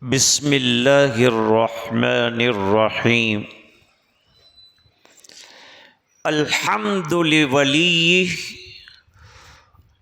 بسم اللہ الرحمن الرحیم الحمد لولیہ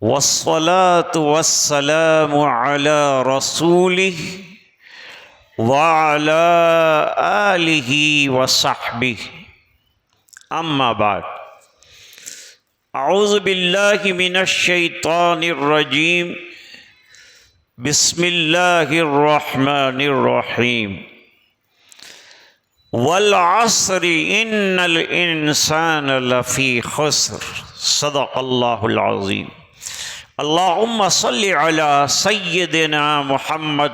والصلاة والسلام علی رسولہ وعلی آلہ وصحبہ اما بعد اعوذ باللہ من الشیطان الرجیم بسم اللہ الرحمن الرحیم والعصر ان الانسان لفی خسر صدق اللہ العظیم اللہم صل علی سیدنا محمد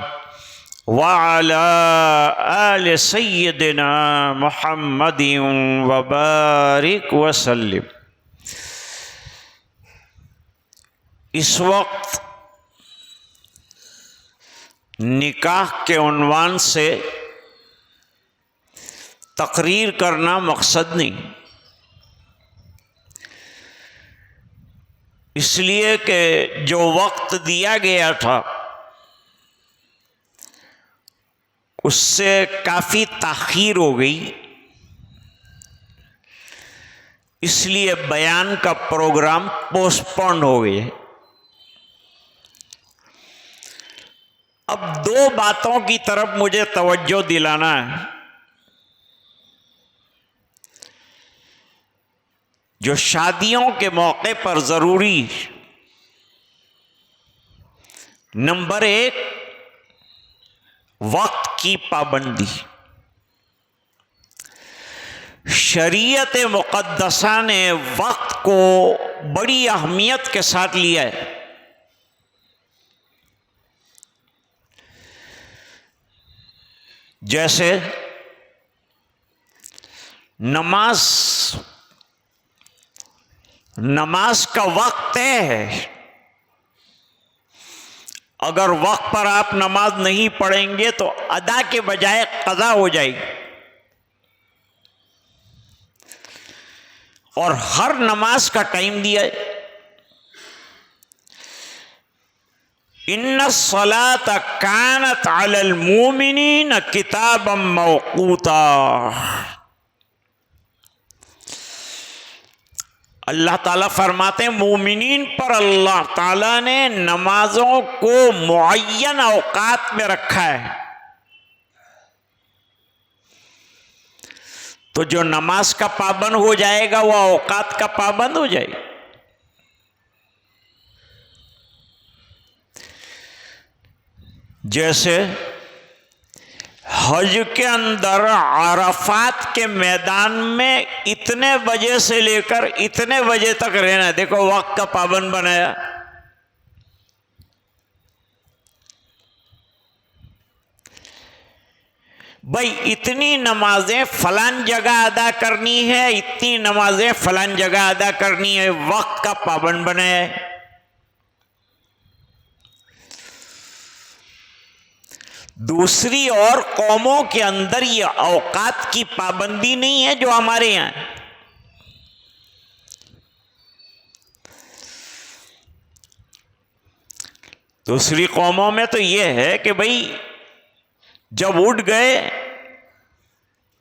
وعلی آل سیدنا محمد وبارک وسلم۔ اس وقت نکاح کے عنوان سے تقریر کرنا مقصد نہیں، اس لیے کہ جو وقت دیا گیا تھا اس سے کافی تاخیر ہو گئی، اس لیے بیان کا پروگرام پوسٹ پون ہو گئے۔ اب دو باتوں کی طرف مجھے توجہ دلانا ہے جو شادیوں کے موقع پر ضروری۔ نمبر ایک، وقت کی پابندی۔ شریعت مقدسہ نے وقت کو بڑی اہمیت کے ساتھ لیا ہے۔ جیسے نماز کا وقت طے ہے، اگر وقت پر آپ نماز نہیں پڑھیں گے تو ادا کے بجائے قضا ہو جائے گی، اور ہر نماز کا ٹائم دیا ہے۔ ان الصلاۃ کانت علی المؤمنین کتابا موقوتا۔ اللہ تعالیٰ فرماتے ہیں مومنین پر اللہ تعالیٰ نے نمازوں کو معین اوقات میں رکھا ہے، تو جو نماز کا پابند ہو جائے گا وہ اوقات کا پابند ہو جائے گا۔ جیسے حج کے اندر عرفات کے میدان میں اتنے بجے سے لے کر اتنے بجے تک رہنا، دیکھو وقت کا پابند بنایا۔ بھائی اتنی نمازیں فلان جگہ ادا کرنی ہے، اتنی نمازیں فلان جگہ ادا کرنی ہے، وقت کا پابند بنایا ہے۔ دوسری اور قوموں کے اندر یہ اوقات کی پابندی نہیں ہے جو ہمارے یہاں۔ دوسری قوموں میں تو یہ ہے کہ بھئی جب اٹھ گئے،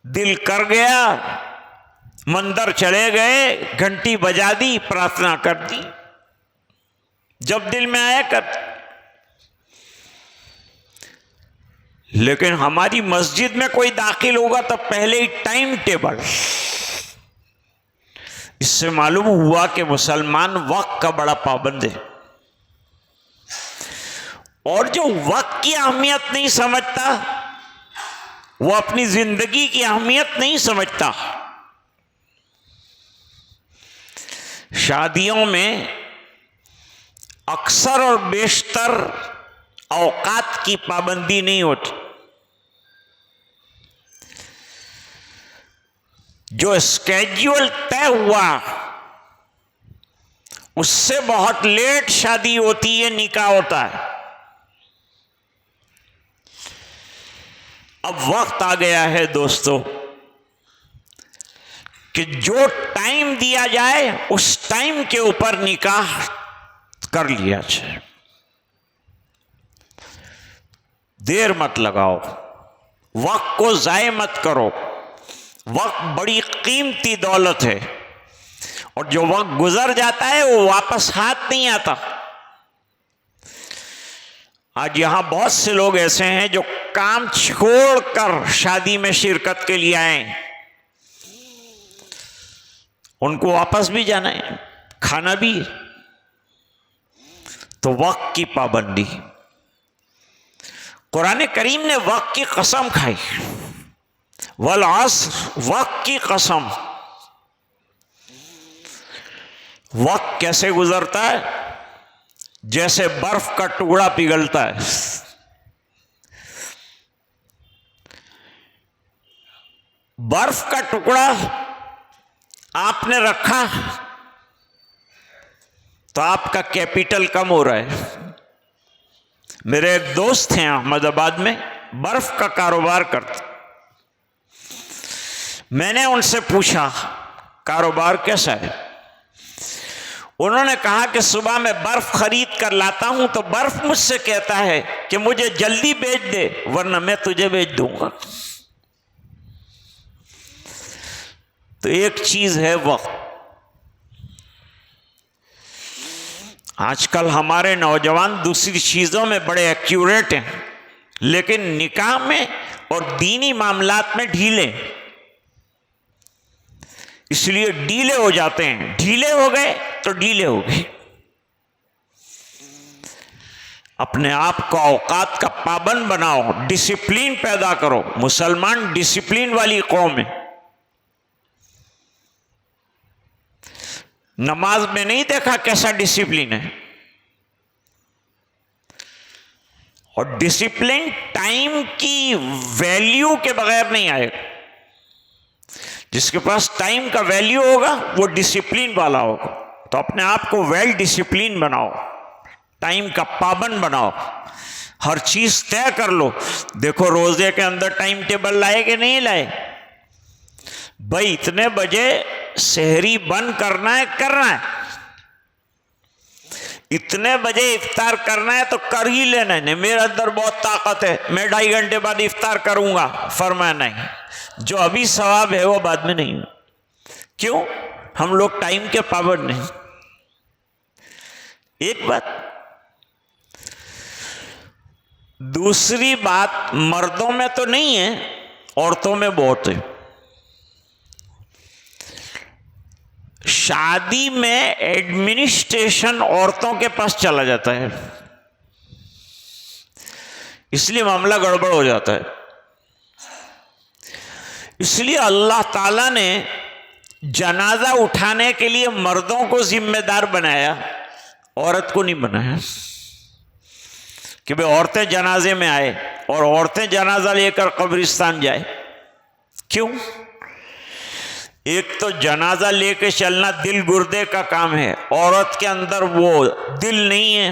دل کر گیا، مندر چلے گئے، گھنٹی بجا دی، پرارتھنا کر دی، جب دل میں آیا کر۔ لیکن ہماری مسجد میں کوئی داخل ہوگا تو پہلے ہی ٹائم ٹیبل۔ اس سے معلوم ہوا کہ مسلمان وقت کا بڑا پابند ہے، اور جو وقت کی اہمیت نہیں سمجھتا وہ اپنی زندگی کی اہمیت نہیں سمجھتا۔ شادیوں میں اکثر اور بیشتر اوقات کی پابندی نہیں ہوتی۔ جو اسکیڈول طے ہوا اس سے بہت لیٹ شادی ہوتی ہے، نکاح ہوتا ہے۔ اب وقت آ گیا ہے دوستو کہ جو ٹائم دیا جائے اس ٹائم کے اوپر نکاح کر لیا جائے۔ دیر مت لگاؤ، وقت کو ضائع مت کرو. وقت بڑی قیمتی دولت ہے، اور جو وقت گزر جاتا ہے وہ واپس ہاتھ نہیں آتا. آج یہاں بہت سے لوگ ایسے ہیں جو کام چھوڑ کر شادی میں شرکت کے لیے آئے ہیں. ان کو واپس بھی جانا ہے، کھانا بھی. تو وقت کی پابندی، قرآن کریم نے وقت کی قسم کھائی، والعصر، وقت کی قسم. وقت کیسے گزرتا ہے؟ جیسے برف کا ٹکڑا پگھلتا ہے. برف کا ٹکڑا آپ نے رکھا تو آپ کا کیپٹل کم ہو رہا ہے. میرے ایک دوست ہیں احمد آباد میں، برف کا کاروبار کرتے. میں نے ان سے پوچھا کاروبار کیسا ہے؟ انہوں نے کہا کہ صبح میں برف خرید کر لاتا ہوں تو برف مجھ سے کہتا ہے کہ مجھے جلدی بیچ دے ورنہ میں تجھے بیچ دوں گا. تو ایک چیز ہے وقت. آج کل ہمارے نوجوان دوسری چیزوں میں بڑے ایکیوریٹ ہیں، لیکن نکاح میں اور دینی معاملات میں ڈھیلے، اس لیے ڈھیلے ہو جاتے ہیں. ڈھیلے ہو گئے تو ڈھیلے ہو گئے. اپنے آپ کو اوقات کا پابند بناؤ، ڈسپلین پیدا کرو. مسلمان ڈسپلین والی قوم ہے. نماز میں نہیں دیکھا کیسا ڈسپلین ہے. اور ڈسپلین ٹائم کی ویلیو کے بغیر نہیں آئے. جس کے پاس ٹائم کا ویلیو ہوگا وہ ڈسپلین والا ہوگا. تو اپنے آپ کو ویل ڈسپلین بناؤ، ٹائم کا پابند بناؤ، ہر چیز طے کر لو. دیکھو روزے کے اندر ٹائم ٹیبل لائے کہ نہیں لائے؟ بھائی اتنے بجے سحری بند کرنا ہے، اتنے بجے افطار کرنا ہے تو کر ہی لینا ہے. نہیں میرے اندر بہت طاقت ہے، میں 2.5 گھنٹے بعد افطار کروں گا. فرمایا نہیں، جو ابھی ثواب ہے وہ بعد میں نہیں. کیوں؟ ہم لوگ ٹائم کے پابند نہیں. ایک بات. دوسری بات، مردوں میں تو نہیں ہے، عورتوں میں بہت ہے. شادی میں ایڈمنسٹریشن عورتوں کے پاس چلا جاتا ہے، اس لیے معاملہ گڑبڑ ہو جاتا ہے. اس لیے اللہ تعالیٰ نے جنازہ اٹھانے کے لیے مردوں کو ذمہ دار بنایا، عورت کو نہیں بنایا کہ بھئی عورتیں جنازے میں آئے اور عورتیں جنازہ لے کر قبرستان جائے. کیوں؟ ایک تو جنازہ لے کے چلنا دل گردے کا کام ہے. عورت کے اندر وہ دل نہیں ہے،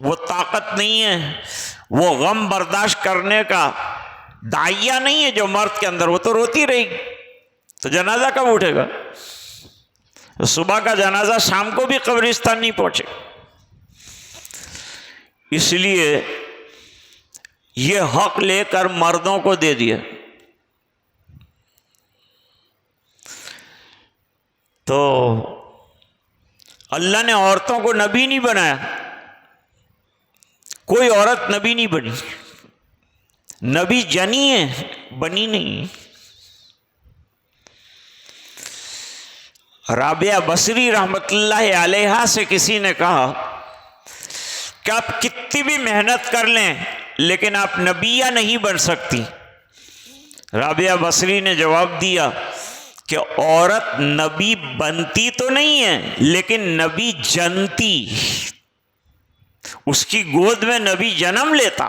وہ طاقت نہیں ہے، وہ غم برداشت کرنے کا داعیہ نہیں ہے جو مرد کے اندر. وہ تو روتی رہے گی، تو جنازہ کب اٹھے گا؟ صبح کا جنازہ شام کو بھی قبرستان نہیں پہنچے. اس لیے یہ حق لے کر مردوں کو دے دیا. تو اللہ نے عورتوں کو نبی نہیں بنایا، کوئی عورت نبی نہیں بنی. نبی جنی ہے، بنی نہیں. رابعہ بصری رحمت اللہ علیہا سے کسی نے کہا کہ آپ کتنی بھی محنت کر لیں لیکن آپ نبیہ نہیں بن سکتی. رابعہ بصری نے جواب دیا کہ عورت نبی بنتی تو نہیں ہے لیکن نبی جنتی، اس کی گود میں نبی جنم لیتا.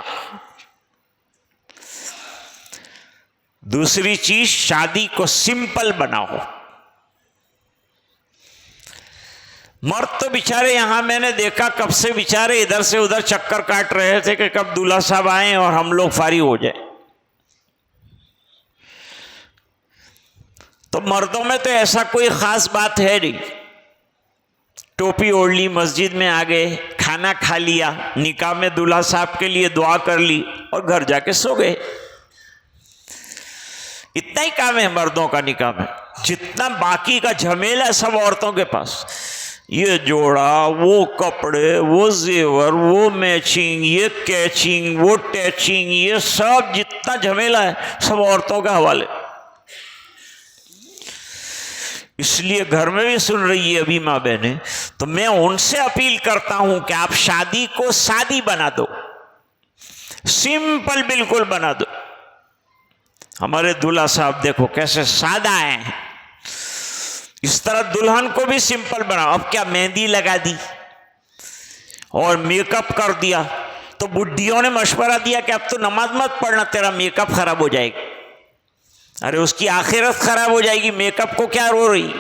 دوسری چیز، شادی کو سمپل بناؤ. مرد تو بیچارے یہاں میں نے دیکھا کب سے بیچارے ادھر سے ادھر چکر کاٹ رہے تھے کہ کب دولہا صاحب آئیں اور ہم لوگ فارغ ہو جائیں. تو مردوں میں تو ایسا کوئی خاص بات ہے نہیں. ٹوپی اوڑھ لی، مسجد میں آ گئے، کھانا کھا لیا، نکاح میں دولہا صاحب کے لیے دعا کر لی اور گھر جا کے سو گئے۔ اتنا ہی کام ہے مردوں کا نکاح میں، جتنا باقی کا جھمیلا ہے سب عورتوں کے پاس۔ یہ جوڑا، وہ کپڑے، وہ زیور، وہ میچنگ، یہ کیچنگ، وہ ٹیچنگ، یہ سب جتنا جھمیلا ہے سب عورتوں کے حوالے۔ اس لیے گھر میں بھی سن رہی ہے ابھی ماں بہنیں، تو میں ان سے اپیل کرتا ہوں کہ آپ شادی کو سادی بنا دو، سمپل بالکل بنا دو۔ ہمارے دلہا صاحب دیکھو کیسے سادہ ہیں، اس طرح دلہن کو بھی سمپل بناؤ۔ اب کیا مہندی لگا دی اور میک اپ کر دیا، تو بڈھیوں نے مشورہ دیا کہ اب تو نماز مت پڑھنا، تیرا میک اپ خراب ہو جائے گا۔ ارے اس کی آخرت خراب ہو جائے گی، میک اپ کو کیا رو رہی؟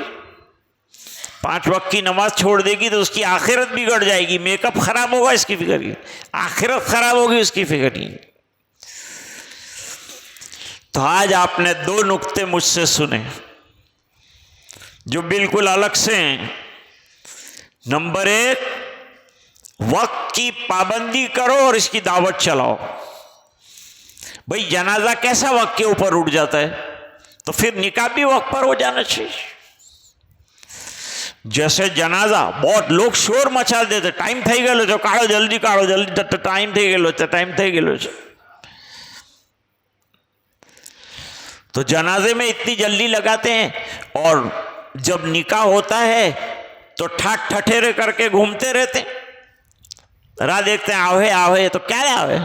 5 وقت کی نماز چھوڑ دے گی تو اس کی آخرت بگڑ جائے گی، میک اپ خراب ہوگا اس کی فکر نہیں، آخرت خراب ہوگی اس کی فکر نہیں۔ تو آج آپ نے 2 نکتے مجھ سے سنے جو بالکل الگ سے ہیں۔ نمبر 1، وقت کی پابندی کرو اور اس کی دعوت چلاؤ۔ بھئی جنازہ کیسا وقت کے اوپر اٹھ جاتا ہے، تو پھر نکاح بھی وقت پر ہو جانا چاہیے۔ جیسے جنازہ بہت لوگ شور مچا دیتے، ٹائم تھئی گئے جو کاڑو جلدی کاڑو جلدی، ٹائم تھئی گئے۔ تو جنازے میں اتنی جلدی لگاتے ہیں، اور جب نکاح ہوتا ہے تو ٹھاٹ ٹھٹھیرے کر کے گھومتے رہتے ہیں، راہ دیکھتے ہیں آوے تو کیا آوے۔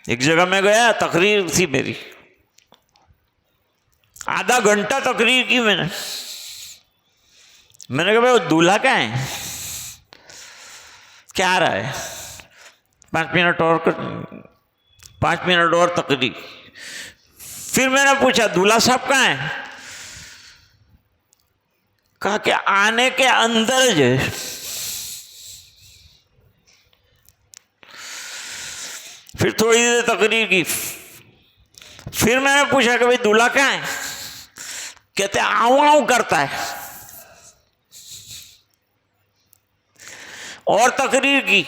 ایک جگہ میں گیا، تقریر تھی میری، آدھا گھنٹہ تقریر کی میں نے کہا بھائی وہ دولہا کہاں ہے، کیا آ رہا ہے، 5 منٹ اور تقریر۔ پھر میں نے پوچھا دولہا صاحب کہاں ہیں، کہا کہ آنے کے اندر جو پھر تھوڑی دیر تقریر کی۔ پھر میں نے پوچھا کہ بھائی دولہا کہاں ہے، کہتے آؤں آؤں کرتا ہے۔ اور تقریر کی،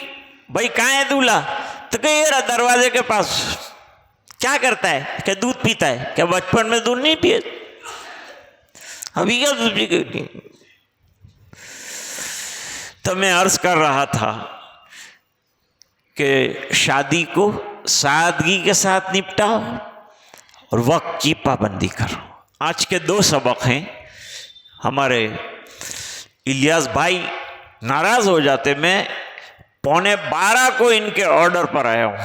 بھائی کہاں ہے دولہا، تو کہ یہ رہا دروازے کے پاس۔ کیا کرتا ہے، کہ دودھ پیتا ہے۔ کیا بچپن میں دودھ نہیں پیے، ابھی کیا دودھ پی گئی؟ تو میں عرض کر رہا تھا کہ شادی کو سادگی کے ساتھ نپٹاؤ اور وقت کی پابندی کرو۔ آج کے 2 سبق ہیں۔ ہمارے الیاس بھائی ناراض ہو جاتے، میں 11:15 کو ان کے آرڈر پر آیا ہوں،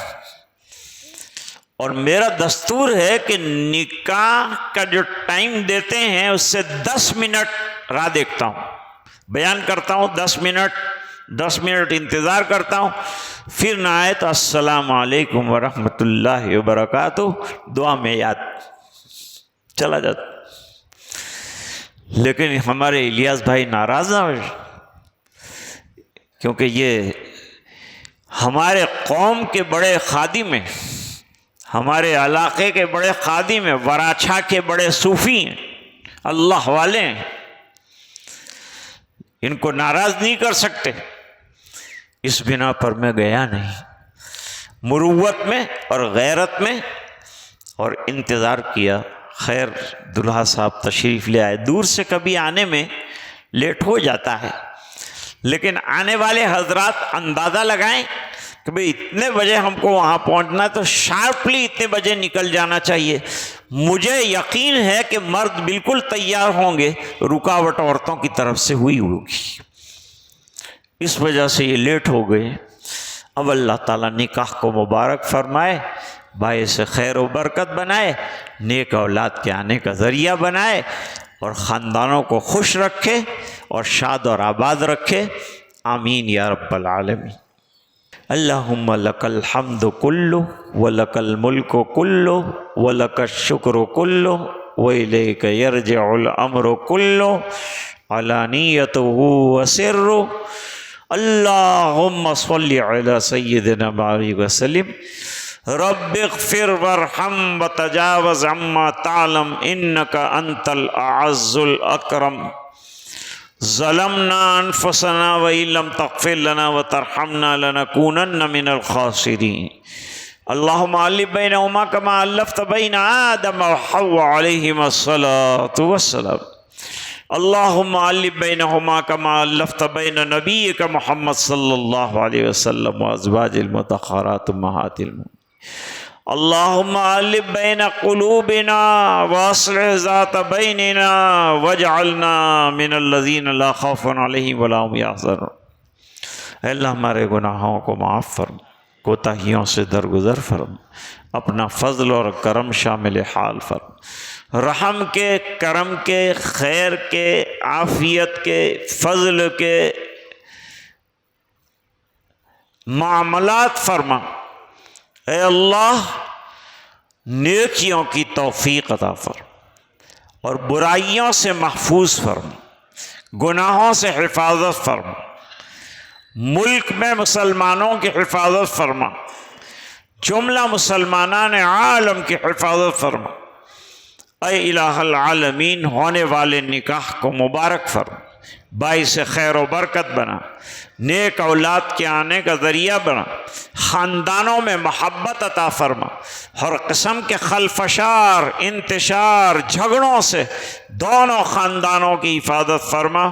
اور میرا دستور ہے کہ نکاح کا جو ٹائم دیتے ہیں اس سے 10 منٹ راہ دیکھتا ہوں، بیان کرتا ہوں 10 منٹ انتظار کرتا ہوں، پھر نہ آئے تو السلام علیکم ورحمۃ اللہ وبرکاتہ دعا میں یاد چلا جاتا۔ لیکن ہمارے الیاس بھائی ناراض نہ ہو، کیونکہ یہ ہمارے قوم کے بڑے خادم ہیں، ہمارے علاقے کے بڑے خادم ہیں، وراچھا کے بڑے صوفی ہیں، اللہ والے ہیں، ان کو ناراض نہیں کر سکتے۔ اس بنا پر میں گیا نہیں، مروت میں اور غیرت میں، اور انتظار کیا۔ خیر دلہا صاحب تشریف لے آئے۔ دور سے کبھی آنے میں لیٹ ہو جاتا ہے، لیکن آنے والے حضرات اندازہ لگائیں کہ بھئی اتنے بجے ہم کو وہاں پہنچنا ہے، تو شارپلی اتنے بجے نکل جانا چاہیے۔ مجھے یقین ہے کہ مرد بالکل تیار ہوں گے، رکاوٹ عورتوں کی طرف سے ہوئی ہوگی، اس وجہ سے یہ لیٹ ہو گئے۔ اب اللہ تعالیٰ نکاح کو مبارک فرمائے، باعث خیر و برکت بنائے، نیک اولاد کے آنے کا ذریعہ بنائے، اور خاندانوں کو خوش رکھے اور شاد اور آباد رکھے، آمین یا رب العالمین۔ اللہم لک الحمد کلہ ولک الملک کلہ ولک الشکر کلہ وإلیک یرجع الامر کلہ علانیتہ وسرہ۔ اللہم صلی علی سیدنا وآلہ وسلم۔ رب اغفر وارحم وتجاوز عما تعلم انک انت الاعز الاکرم۔ ظلمنا انفسنا وان لم تغفر لنا وترحمنا لنكونن من الخاسرین اللهم الف بینہما کما الفت بین آدم وحواء علیہما الصلاۃ والسلام اللهم الف بینہما کما الفت بین نبیک محمد صلی اللہ علیہ وسلم وازواج المطہرات امہات المؤمنین اللهم الف بین قلوبنا واصلح ذات بیننا واجعلنا من الذین لا خوف علیہم ولا هم یحزنون۔ اے اللہ ہمارے گناہوں کو معاف فرما، کوتاہیوں سے درگزر فرما، اپنا فضل اور کرم شامل حال فرما، رحم کے، کرم کے، خیر کے، عافیت کے، فضل کے معاملات فرما۔ اے اللہ نیکیوں کی توفیق عطا فرما اور برائیوں سے محفوظ فرما، گناہوں سے حفاظت فرما، ملک میں مسلمانوں کی حفاظت فرما، جملہ مسلمانان عالم کی حفاظت فرما۔ اے الہ العالمین ہونے والے نکاح کو مبارک فرما، باعث خیر و برکت بنا، نیک اولاد کے آنے کا ذریعہ بنا، خاندانوں میں محبت عطا فرما، ہر قسم کے خلفشار، انتشار، جھگڑوں سے دونوں خاندانوں کی حفاظت فرما،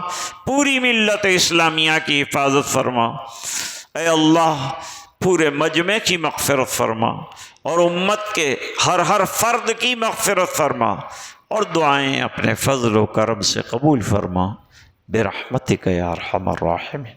پوری ملت اسلامیہ کی حفاظت فرما۔ اے اللہ پورے مجمع کی مغفرت فرما اور امت کے ہر فرد کی مغفرت فرما، اور دعائیں اپنے فضل و کرم سے قبول فرما برحمتک یا ارحم الراحمین۔